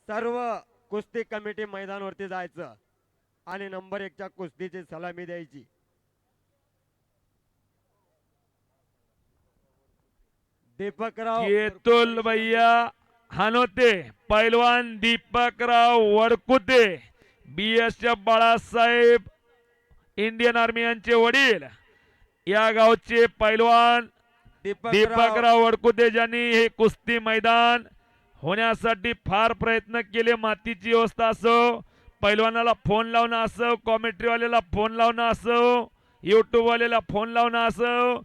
सर्व कुस्ती कमिटी मैदानावरती जायचं आणि नंबर 1 च्या कुस्तीची सलामी द्यायची. दीपकराव केतुल भैया हानोते, पैलवान Deepakrao Wadkute, BSF Balasaheb Indian army यांचे वडील, या गावचे पैलवान दीपकराव वडकुते, ज्यांनी हे कुस्ती मैदान होण्यासाठी फार प्रयत्न केले. मातीची व्यवस्था असो, पैलवानाला फोन लावणं असो, कॉमेंट्रीवाल्याला फोन लावणं असो, युट्यूबवाल्याला फोन लावणं असो,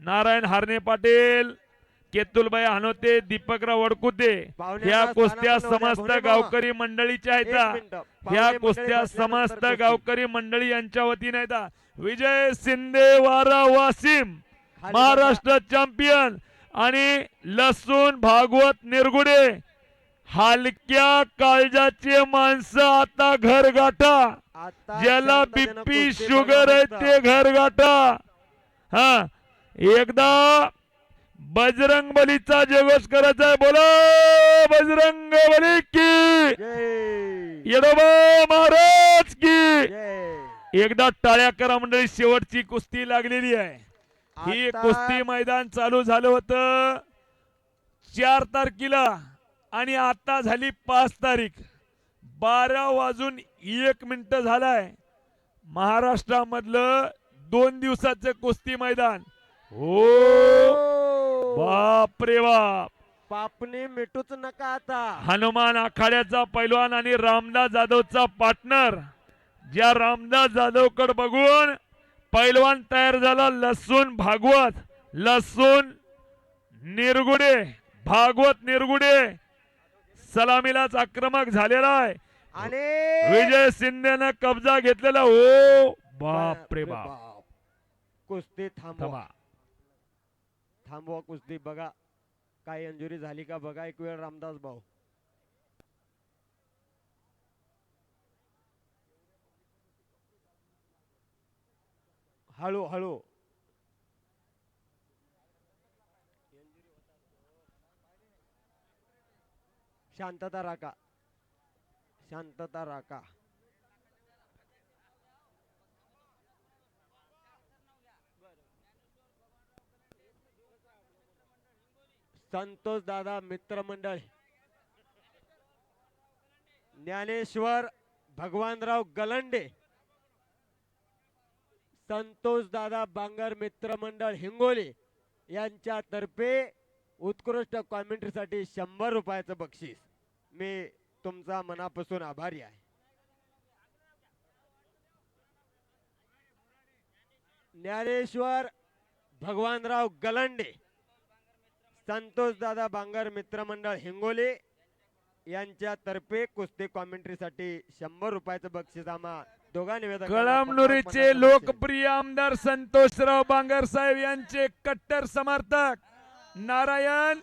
नारायण हारणे पाटील, केतुलबाई हानोते, दीपकराव वडकुते, ह्या कुस्त्या समस्त गावकरी मंडळीच्या आहेत. ह्या कुस्त्या समस्त गावकरी मंडळी यांच्या वतीने आहेत. विजय शिंदे वारा वासिम महाराष्ट्र चॅम्पियन आणि लसूण भागवत निरगुडे, हलक्या काळजाचे माणसं आता घर गाठा. ज्याला बीपी शुगर आहे ते घर गाठा. हा, एकदा बजरंग बलीचा जयघोष करायचा आहे. बोला बजरंग बली की, येडोबा महाराज की. एकदा टाळ्या करा मंडळी. शेवटची कुस्ती लागलेली आहे. ही कुस्ती मैदान चालू झालं होतं 4 तारखेला आणि आता झाली 5 तारीख. 12:01 झालाय. महाराष्ट्रामधलं 2 दिवसाचं कुस्ती मैदान. हो बाप रे बाप, पापणी मिठूच नका आता. हनुमान आखाड्याचा पैलवान आणि रामदास जाधवचा पार्टनर. ज्या रामदास जाधवकडे बघून पैलवान तयार झाला लसूण भागवत, लसूण निरगुडे, भागवत निरगुडे सलामीलाच आक्रमक झालेला आहे आणि विजय शिंदेने कब्जा घेतलेला. हो बाप रे बाप, कुस्ती थांबवा, थांबवा कुस्ती. बघा काय इंजुरी झाली का बघा एक वेळ रामदास भाऊ. हळू हळू. शांतता राखा, शांतता राखा. संतोष दादा मित्रमंडळ, ज्ञानेश्वर भगवानराव गलंडे, संतोष दादा बांगर मित्रमंडळ हिंगोली यांच्यातर्फे उत्कृष्ट कॉमेंट्रीसाठी 100 रुपयाचं बक्षीस. मी तुमचा मनापासून आभारी आहे. ज्ञानेश्वर भगवानराव गलंडे, संतोष दादा बांगर मित्रमंडळ हिंगोली यांच्यातर्फे कुस्ती कॉमेंट्रीसाठी 100 रुपयाचं बक्षीस आम्हा दोघा निवेदक कळमनुरीचे लोकप्रिय आमदार संतोषराव बांगर साहेब यांचे कट्टर समर्थक नारायण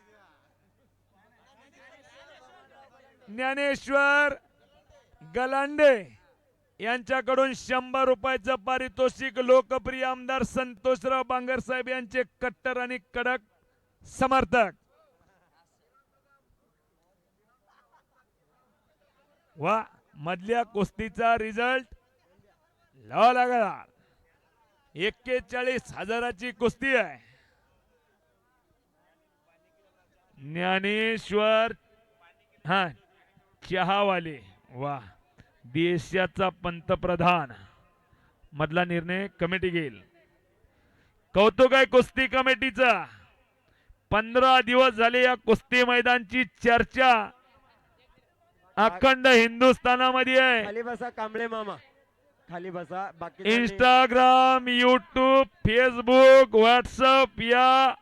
ज्ञानेश्वर गलांडे यांच्याकडून 100 रुपयाचं पारितोषिक. लोकप्रिय आमदार संतोषराव बांगर साहेब यांचे कट्टर आणि कडक समर्थक. वा, मधल्या कुस्तीचा रिझल्ट लावा लागला. 41,000ची कुस्ती आहे. ज्ञानेश्वर हा चहावाले, वा, देशाचा पंतप्रधान. मधला निर्णय कमिटी घेईल. कौतुक आहे कुस्ती कमिटीचा. 15 दिवस झाले या कुस्ती मैदानची चर्चा अखंड हिंदुस्थानामध्ये आहे. खाली बसा कांबळे मामा, खाली बसा. बाकी इंस्टाग्राम, युट्यूब, फेसबुक, व्हॉट्सअप या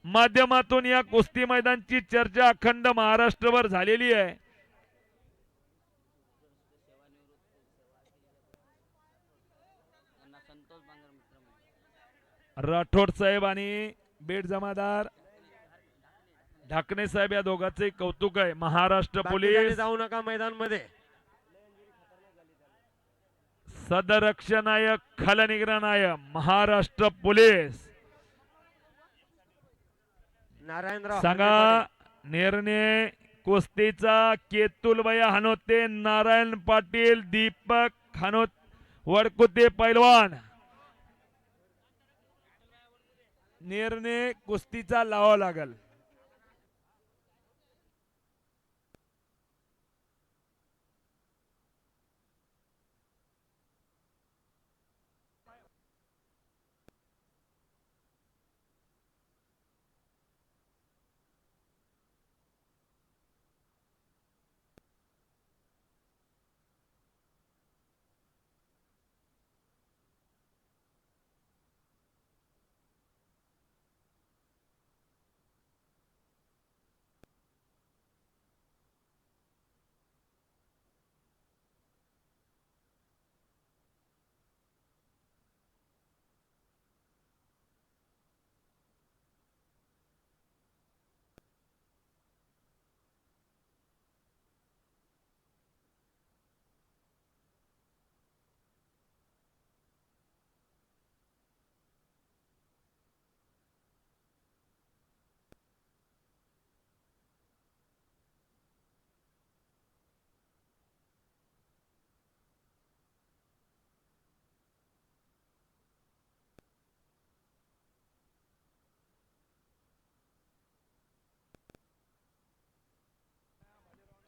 माध्यमातून या कुस्ती मैदानची चर्चा अखंड महाराष्ट्रभर झालेली आहे. राठोड साहेब आणि बेड जमादार ढाकणे साहेब या दोघांचे कौतुक आहे. महाराष्ट्र पोलीस जाऊ नका मैदान मध्ये. सदरक्षणाय खलनिग्रहणाय महाराष्ट्र पोलीस. नारायणराव सांगा निर्णय कुस्तीचा केतुलभया हनोते, नारायण पाटील, दीपक हनोत वडकुते पैलवान. निर्णय कुस्तीचा लावा लागल.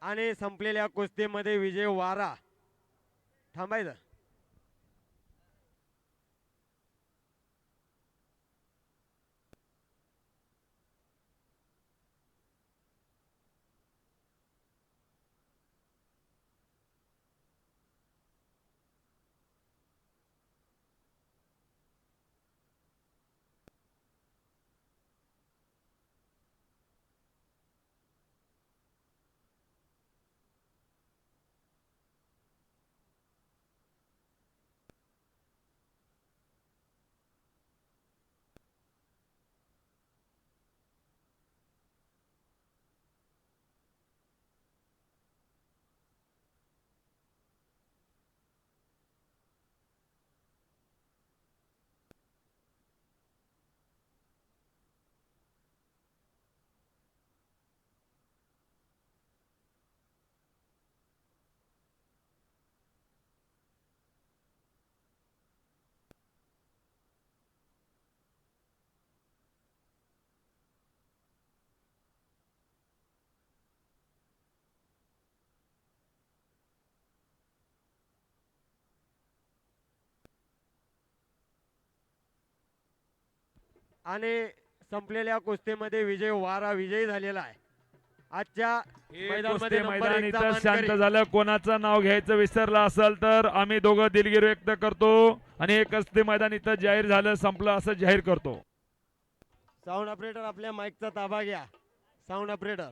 आणि संपलेल्या कुस्तीमध्ये विजय वारा. थांबायचं. आणि संपलेल्या कुस्तीमध्ये विजय वारा विजयी झालेला आहे. आजच्या मैदानामध्ये नंबर मैदान एकचा इथं शांत मानकरी. झालं. कोणाचं नाव घ्यायचं विसरलं असेल तर आम्ही दोघं दिलगिरी व्यक्त करतो आणि हे कुस्ती मैदान इथं जाहीर झालं, संपलं असं जाहीर करतो. साऊंड ऑपरेटर आपल्या माईकचा ताबा घ्या. Sound operator.